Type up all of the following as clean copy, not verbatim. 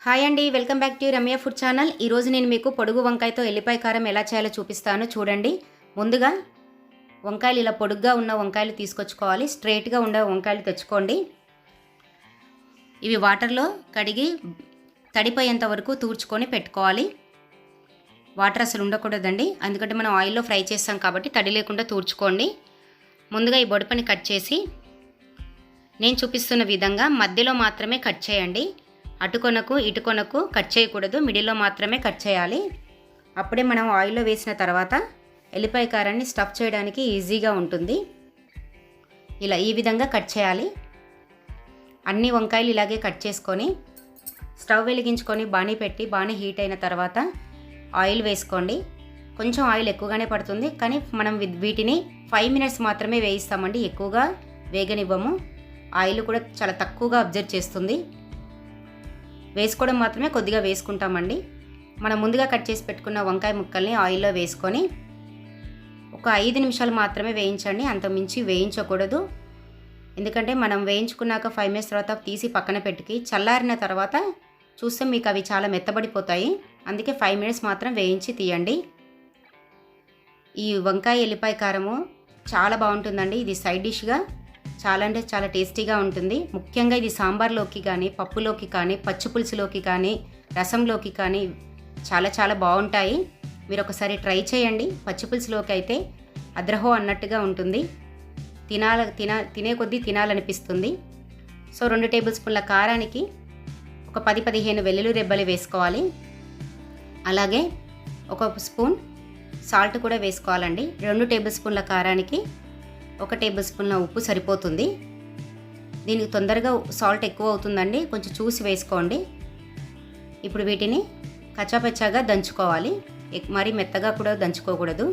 Hi అండి, welcome back to Ramya food channel. ఈరోజు నేను మీకు పొడుగు వంకాయతో ఎల్లిపాయ కారం ఎలా చేయాలో చూపిస్తాను. చూడండి. ముందుగా వంకాయలు ఇలా పొడుగ్గా ఉన్న వంకాయలు తీసుకొచ్చుకోవాలి. స్ట్రైట్గా ఉండే వంకాయలు తెచ్చుకోండి. ఇవి వాటర్లో కడిగి తడిపోయేంత వరకు తూర్చుకొని పెట్టుకోవాలి. వాటర్ అసలు ఉండకూడదండి, ఎందుకంటే మనం ఆయిల్లో ఫ్రై చేస్తాం కాబట్టి తడి లేకుండా తూర్చుకోండి. ముందుగా ఈ బొడిపని కట్ చేసి నేను చూపిస్తున్న విధంగా మధ్యలో మాత్రమే కట్ చేయండి. అటుకొనకు ఇటుకొనకు కట్ చేయకూడదు, మిడిల్లో మాత్రమే కట్ చేయాలి. అప్పుడే మనం ఆయిల్లో వేసిన తర్వాత ఎల్లిపాయ కారాన్ని స్టఫ్ చేయడానికి ఈజీగా ఉంటుంది. ఇలా ఈ విధంగా కట్ చేయాలి. అన్ని వంకాయలు ఇలాగే కట్ చేసుకొని స్టవ్ వెలిగించుకొని బాణీ పెట్టి బాణీ హీట్ అయిన తర్వాత ఆయిల్ వేసుకోండి. కొంచెం ఆయిల్ ఎక్కువగానే పడుతుంది, కానీ మనం వీటిని 5 మినిట్స్ మాత్రమే వేయిస్తామండి. ఎక్కువగా వేగనివ్వము. ఆయిల్ కూడా చాలా తక్కువగా అబ్జర్వ్ చేస్తుంది. వేసుకోవడం మాత్రమే కొద్దిగా వేసుకుంటామండి. మనం ముందుగా కట్ చేసి పెట్టుకున్న వంకాయ ముక్కల్ని ఆయిల్లో వేసుకొని ఒక 5 నిమిషాలు మాత్రమే వేయించండి, అంత మించి వేయించకూడదు. ఎందుకంటే మనం వేయించుకున్నాక 5 మినిట్స్ తర్వాత తీసి పక్కన పెట్టుకి చల్లారిన తర్వాత చూస్తే మీకు అవి చాలా మెత్తబడిపోతాయి. అందుకే 5 మినిట్స్ మాత్రం వేయించి తీయండి. ఈ వంకాయ ఎల్లిపాయ కారము చాలా బాగుంటుందండి. ఇది సైడ్ డిష్గా చాలా అంటే చాలా టేస్టీగా ఉంటుంది. ముఖ్యంగా ఇది సాంబార్లోకి కానీ, పప్పులోకి కానీ, పచ్చి పులుసులోకి కానీ, రసంలోకి కానీ చాలా చాలా బాగుంటాయి. మీరు ఒకసారి ట్రై చేయండి. పచ్చి పులుసులోకి అయితే అద్రహో అన్నట్టుగా ఉంటుంది. తినే కొద్దీ తినాలనిపిస్తుంది. సో 2 టేబుల్ స్పూన్ల కారానికి ఒక 10-15 వెల్లుల్లి రెబ్బలు వేసుకోవాలి. అలాగే ఒక స్పూన్ సాల్ట్ కూడా వేసుకోవాలండి. 2 టేబుల్ స్పూన్ల కారానికి 1 టేబుల్ స్పూన్ల ఉప్పు సరిపోతుంది. దీనికి తొందరగా సాల్ట్ ఎక్కువ అవుతుందండి, కొంచెం చూసి వేసుకోండి. ఇప్పుడు వీటిని కచ్చాపచ్చాగా దంచుకోవాలి. మరీ మెత్తగా కూడా దంచుకోకూడదు.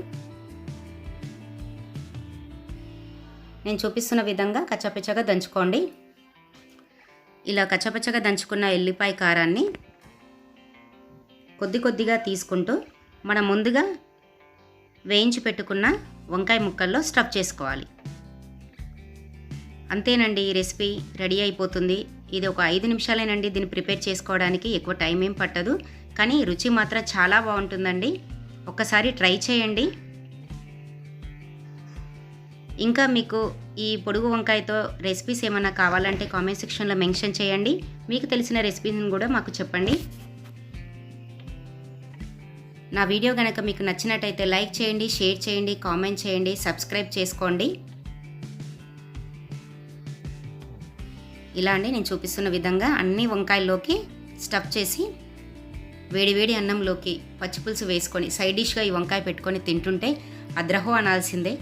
నేను చూపిస్తున్న విధంగా కచ్చాపచ్చాగా దంచుకోండి. ఇలా కచ్చాపచ్చాగా దంచుకున్న ఎల్లిపాయ కారాన్ని కొద్దిగా తీసుకుంటూ మనం ముందుగా వేయించి పెట్టుకున్న వంకాయ ముక్కల్లో స్టఫ్ చేసుకోవాలి. అంతేనండి, ఈ రెసిపీ రెడీ అయిపోతుంది. ఇది ఒక 5 నిమిషాలేనండి దీన్ని ప్రిపేర్ చేసుకోవడానికి. ఎక్కువ టైం ఏం పట్టదు, కానీ రుచి మాత్రం చాలా బాగుంటుందండి. ఒక్కసారి ట్రై చేయండి. ఇంకా మీకు ఈ పొడుగు వంకాయతో రెసిపీస్ ఏమైనా కావాలంటే కామెంట్ సెక్షన్లో మెన్షన్ చేయండి. మీకు తెలిసిన రెసిపీని కూడా మాకు చెప్పండి. నా వీడియో కనుక మీకు నచ్చినట్టయితే లైక్ చేయండి, షేర్ చేయండి, కామెంట్ చేయండి, సబ్స్క్రైబ్ చేసుకోండి. ఇలా అండి నేను చూపిస్తున్న విధంగా అన్ని వంకాయల్లోకి స్టఫ్ చేసి వేడి అన్నంలోకి పచ్చిపులుసు వేసుకొని సైడ్ డిష్గా ఈ వంకాయ పెట్టుకొని తింటుంటే అద్రహో అనాల్సిందే.